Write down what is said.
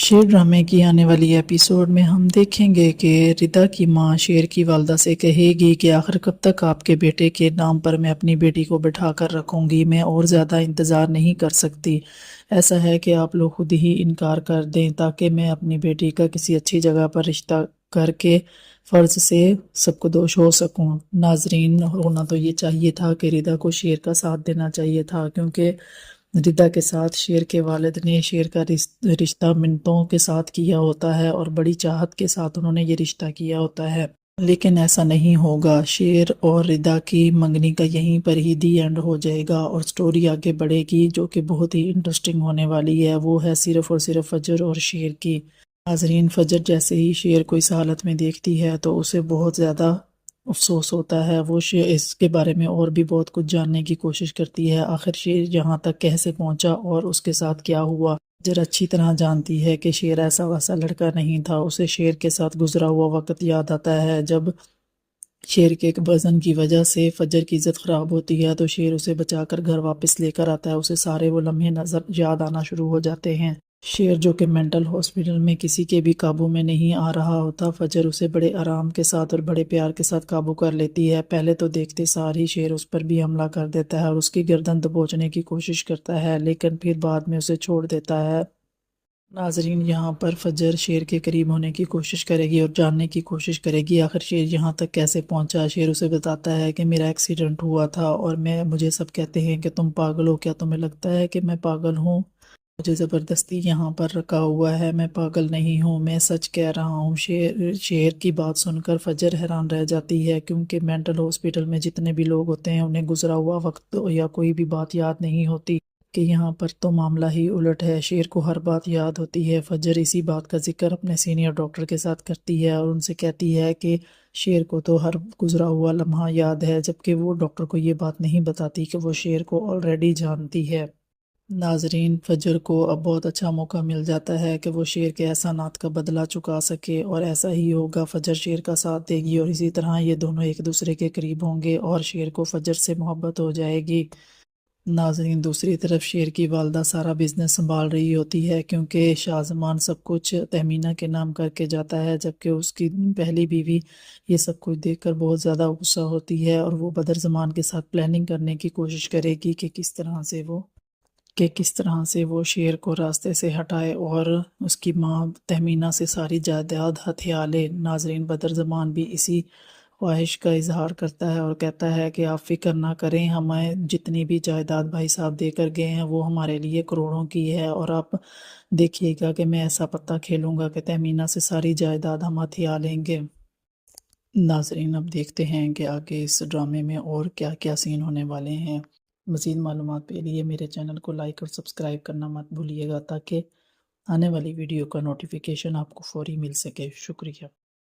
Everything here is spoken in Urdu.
شیر ڈرامے کی آنے والی ایپیسوڈ میں ہم دیکھیں گے کہ ردا کی ماں شیر کی والدہ سے کہے گی کہ آخر کب تک آپ کے بیٹے کے نام پر میں اپنی بیٹی کو بٹھا کر رکھوں گی، میں اور زیادہ انتظار نہیں کر سکتی۔ ایسا ہے کہ آپ لوگ خود ہی انکار کر دیں تاکہ میں اپنی بیٹی کا کسی اچھی جگہ پر رشتہ کر کے فرض سے سب کو دوش ہو سکوں۔ ناظرین، ہونا تو یہ چاہیے تھا کہ ردا کو شیر کا ساتھ دینا چاہیے تھا، کیونکہ ردا کے ساتھ شیر کے والد نے شیر کا رشتہ منتوں کے ساتھ کیا ہوتا ہے اور بڑی چاہت کے ساتھ انہوں نے یہ رشتہ کیا ہوتا ہے، لیکن ایسا نہیں ہوگا۔ شیر اور ردا کی منگنی کا یہیں پر ہی دی اینڈ ہو جائے گا اور سٹوری آگے بڑھے گی جو کہ بہت ہی انٹرسٹنگ ہونے والی ہے، وہ ہے صرف اور صرف فجر اور شیر کی۔ ناظرین، فجر جیسے ہی شیر کو اس حالت میں دیکھتی ہے تو اسے بہت زیادہ افسوس ہوتا ہے، وہ اس کے بارے میں اور بھی بہت کچھ جاننے کی کوشش کرتی ہے، آخر شیر یہاں تک کیسے پہنچا اور اس کے ساتھ کیا ہوا۔ فجر اچھی طرح جانتی ہے کہ شیر ایسا ویسا لڑکا نہیں تھا، اسے شیر کے ساتھ گزرا ہوا وقت یاد آتا ہے جب شیر کے وزن کی وجہ سے فجر کی عزت خراب ہوتی ہے تو شیر اسے بچا کر گھر واپس لے کر آتا ہے، اسے سارے وہ لمحے نظر یاد آنا شروع ہو جاتے ہیں۔ شیر جو کہ مینٹل ہاسپٹل میں کسی کے بھی قابو میں نہیں آ رہا ہوتا، فجر اسے بڑے آرام کے ساتھ اور بڑے پیار کے ساتھ قابو کر لیتی ہے۔ پہلے تو دیکھتے سار ہی شیر اس پر بھی حملہ کر دیتا ہے اور اس کی گردن دبوچنے کی کوشش کرتا ہے، لیکن پھر بعد میں اسے چھوڑ دیتا ہے۔ ناظرین، یہاں پر فجر شیر کے قریب ہونے کی کوشش کرے گی اور جاننے کی کوشش کرے گی آخر شیر یہاں تک کیسے پہنچا۔ شیر اسے بتاتا ہے کہ میرا ایکسیڈنٹ ہوا تھا اور مجھے سب کہتے ہیں کہ تم پاگل ہو، کیا تمہیں لگتا ہے کہ میں پاگل ہوں؟ مجھے زبردستی یہاں پر رکھا ہوا ہے، میں پاگل نہیں ہوں، میں سچ کہہ رہا ہوں۔ شیر کی بات سن کر فجر حیران رہ جاتی ہے، کیونکہ مینٹل ہاسپٹل میں جتنے بھی لوگ ہوتے ہیں انہیں گزرا ہوا وقت یا کوئی بھی بات یاد نہیں ہوتی، کہ یہاں پر تو معاملہ ہی الٹ ہے، شیر کو ہر بات یاد ہوتی ہے۔ فجر اسی بات کا ذکر اپنے سینئر ڈاکٹر کے ساتھ کرتی ہے اور ان سے کہتی ہے کہ شیر کو تو ہر گزرا ہوا لمحہ یاد ہے، جبکہ وہ ڈاکٹر کو یہ بات نہیں بتاتی کہ وہ شیر کو آلریڈی جانتی ہے۔ ناظرین، فجر کو اب بہت اچھا موقع مل جاتا ہے کہ وہ شیر کے احسانات کا بدلہ چکا سکے، اور ایسا ہی ہوگا، فجر شیر کا ساتھ دے گی اور اسی طرح یہ دونوں ایک دوسرے کے قریب ہوں گے اور شیر کو فجر سے محبت ہو جائے گی۔ ناظرین، دوسری طرف شیر کی والدہ سارا بزنس سنبھال رہی ہوتی ہے، کیونکہ شاہ زمان سب کچھ تہمینہ کے نام کر کے جاتا ہے، جبکہ اس کی پہلی بیوی یہ سب کچھ دیکھ کر بہت زیادہ غصہ ہوتی ہے اور وہ بدر زمان کے ساتھ پلاننگ کرنے کی کوشش کرے گی کہ کس طرح سے وہ شیر کو راستے سے ہٹائے اور اس کی ماں تہمینہ سے ساری جائیداد ہتھیا لے۔ ناظرین، بدر زمان بھی اسی خواہش کا اظہار کرتا ہے اور کہتا ہے کہ آپ فکر نہ کریں، ہمیں جتنی بھی جائیداد بھائی صاحب دے کر گئے ہیں وہ ہمارے لیے کروڑوں کی ہے، اور آپ دیکھیے گا کہ میں ایسا پتہ کھیلوں گا کہ تہمینہ سے ساری جائیداد ہم ہتھیا لیں گے۔ ناظرین، اب دیکھتے ہیں کہ آگے اس ڈرامے میں اور کیا کیا سین ہونے والے ہیں۔ مزید معلومات کے لیے میرے چینل کو لائک اور سبسکرائب کرنا مت بھولیے گا تاکہ آنے والی ویڈیو کا نوٹیفیکیشن آپ کو فوری مل سکے۔ شکریہ۔